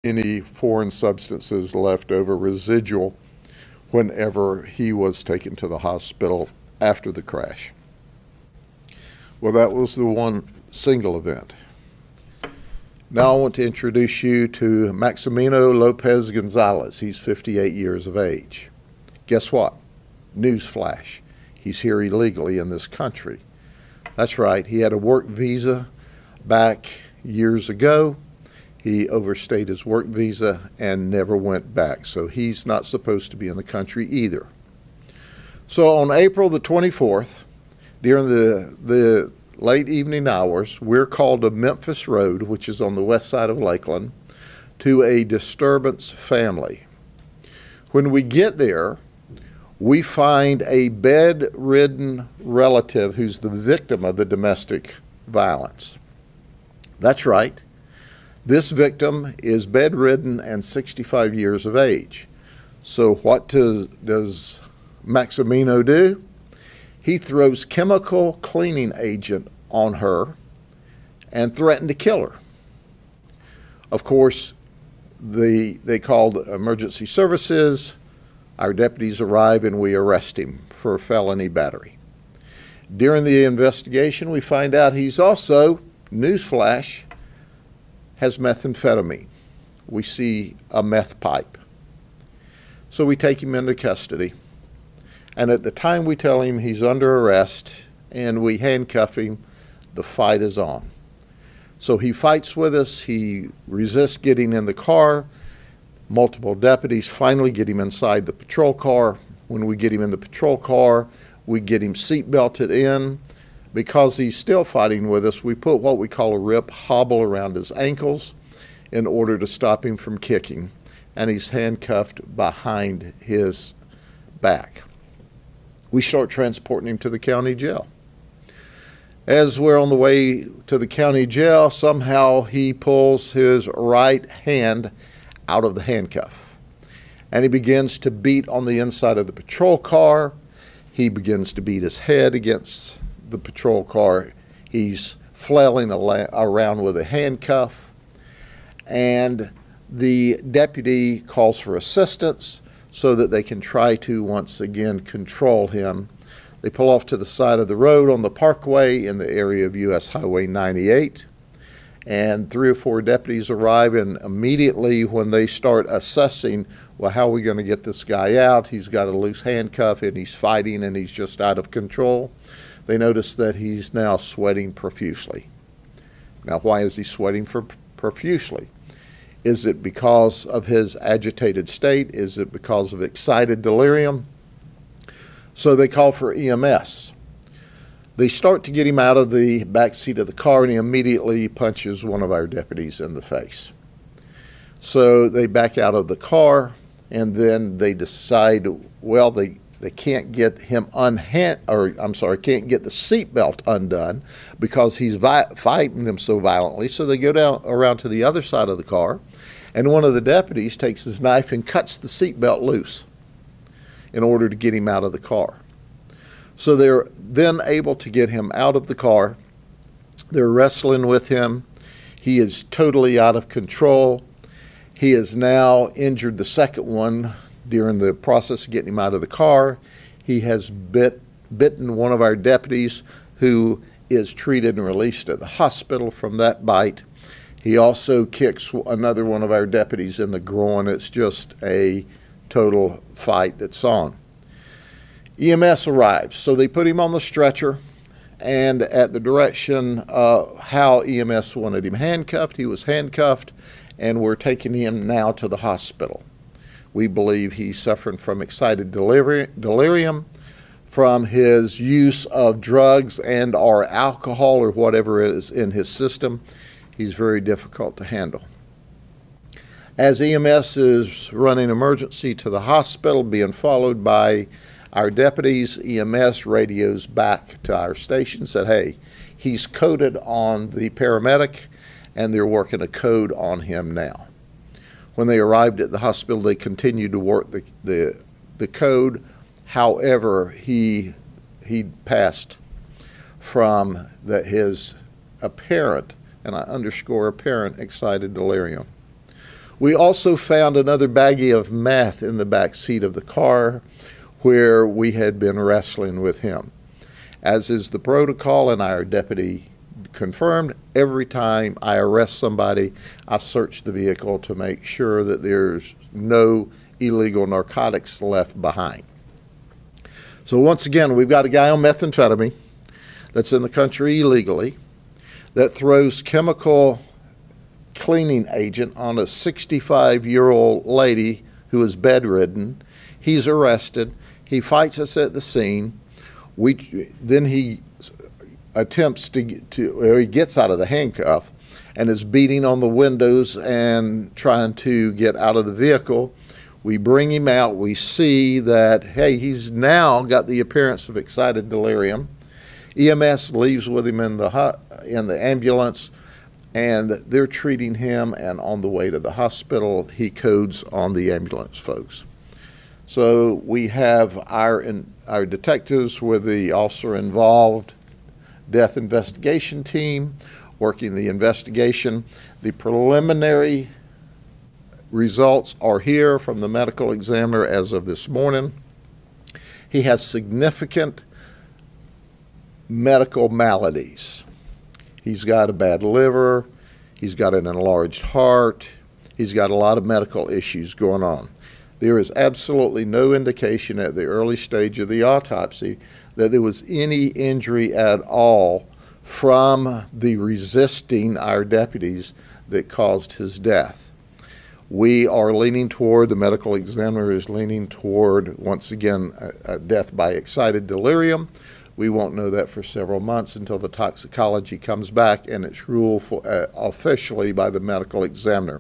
any foreign substances left over residual whenever he was taken to the hospital after the crash. Well, that was the one single event. Now I want to introduce you to Maximino Lopez Gonzalez. He's 58 years of age. Guess what? Newsflash. He's here illegally in this country. That's right. He had a work visa back years ago. He overstayed his work visa and never went back. So he's not supposed to be in the country either. So on April the 24th, during the late evening hours, we're called to Memphis Road, which is on the west side of Lakeland, to a disturbance family. When we get there, we find a bedridden relative who's the victim of the domestic violence. That's right. This victim is bedridden and 65 years of age. So what does Maximino do? He throws chemical cleaning agent on her and threatened to kill her. Of course, they called emergency services. Our deputies arrive and we arrest him for felony battery. During the investigation, we find out he's also, newsflash, has methamphetamine. We see a meth pipe. So we take him into custody. And at the time we tell him he's under arrest and we handcuff him, the fight is on. So he fights with us. He resists getting in the car. Multiple deputies finally get him inside the patrol car. When we get him in the patrol car, we get him seat belted in. Because he's still fighting with us, we put what we call a rip hobble around his ankles in order to stop him from kicking. And he's handcuffed behind his back. We start transporting him to the county jail. As we're on the way to the county jail, somehow he pulls his right hand out of the handcuff. And he begins to beat on the inside of the patrol car. He begins to beat his head against the patrol car. He's flailing around with a handcuff. And the deputy calls for assistance so that they can try to once again control him. They pull off to the side of the road on the parkway in the area of US Highway 98. And 3 or 4 deputies arrive, and immediately when they start assessing, well, how are we going to get this guy out? He's got a loose handcuff and he's fighting and he's just out of control. They notice that he's now sweating profusely. Now, why is he sweating profusely? Is it because of his agitated state? Is it because of excited delirium? So they call for EMS. They start to get him out of the back seat of the car, and he immediately punches one of our deputies in the face. So they back out of the car, and then they decide, well, they can't get him can't get the seatbelt undone because he's fighting them so violently. So they go around to the other side of the car, and one of the deputies takes his knife and cuts the seatbelt loose in order to get him out of the car. So they're then able to get him out of the car. They're wrestling with him. He is totally out of control. He has now injured the second one during the process of getting him out of the car. He has bitten one of our deputies, who is treated and released at the hospital from that bite. He also kicks another one of our deputies in the groin. It's just a total fight that's on. EMS arrives, so they put him on the stretcher, and at the direction of how EMS wanted him handcuffed, he was handcuffed, and we're taking him now to the hospital. We believe he's suffering from excited delirium from his use of drugs and or alcohol or whatever is in his system. He's very difficult to handle. As EMS is running emergency to the hospital, being followed by our deputies, EMS radios back to our station, said, hey, he's coded on the paramedic, and they're working a code on him now. When they arrived at the hospital, they continued to work the code. However, he passed from his apparent, and I underscore apparent, excited delirium. We also found another baggie of meth in the back seat of the car where we had been wrestling with him. As is the protocol, and our deputy confirmed, every time I arrest somebody, I search the vehicle to make sure that there's no illegal narcotics left behind. So once again, we've got a guy on methamphetamine that's in the country illegally, that throws chemical cleaning agent on a 65-year-old lady who is bedridden. He's arrested. He fights us at the scene. Then he attempts he gets out of the handcuff and is beating on the windows and trying to get out of the vehicle. We bring him out. We see that, hey, he's now got the appearance of excited delirium. EMS leaves with him in the ambulance, and they're treating him, and on the way to the hospital, he codes on the ambulance folks. So we have our detectives with the officer involved death investigation team working the investigation. The preliminary results are here from the medical examiner as of this morning. He has significant medical maladies. He's got a bad liver, he's got an enlarged heart, he's got a lot of medical issues going on. There is absolutely no indication at the early stage of the autopsy that there was any injury at all from the resisting our deputies that caused his death. We are leaning toward, the medical examiner is leaning toward, once again, a death by excited delirium. We won't know that for several months until the toxicology comes back and it's ruled officially by the medical examiner.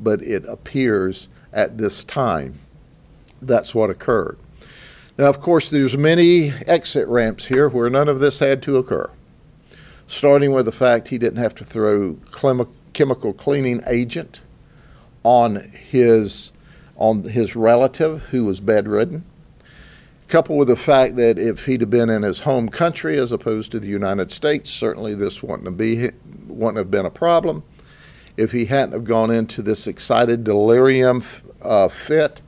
But it appears at this time that's what occurred. Now, of course, there's many exit ramps here where none of this had to occur, starting with the fact he didn't have to throw chemical cleaning agent on his relative who was bedridden, coupled with the fact that if he'd have been in his home country as opposed to the United States, certainly this wouldn't have been a problem. If he hadn't have gone into this excited delirium fit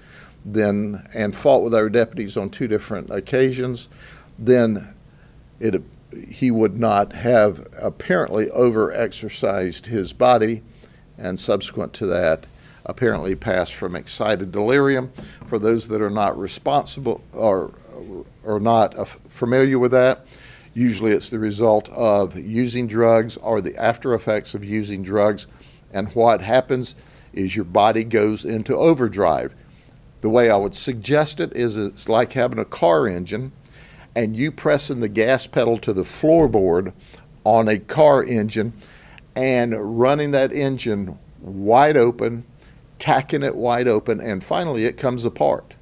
and fought with our deputies on 2 different occasions, then he would not have apparently over-exercised his body, and subsequent to that, apparently passed from excited delirium. For those that are not responsible or not familiar with that, usually it's the result of using drugs or the after effects of using drugs, and what happens is your body goes into overdrive. The way I would suggest it is it's like having a car engine and you pressing the gas pedal to the floorboard on a car engine and running that engine wide open, tacking it wide open, and finally it comes apart.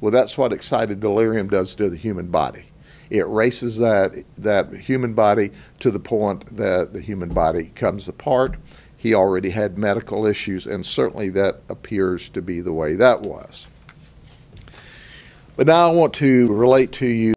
Well, that's what excited delirium does to the human body. It races that human body to the point that the human body comes apart. He already had medical issues, and certainly that appears to be the way that was. But now I want to relate to you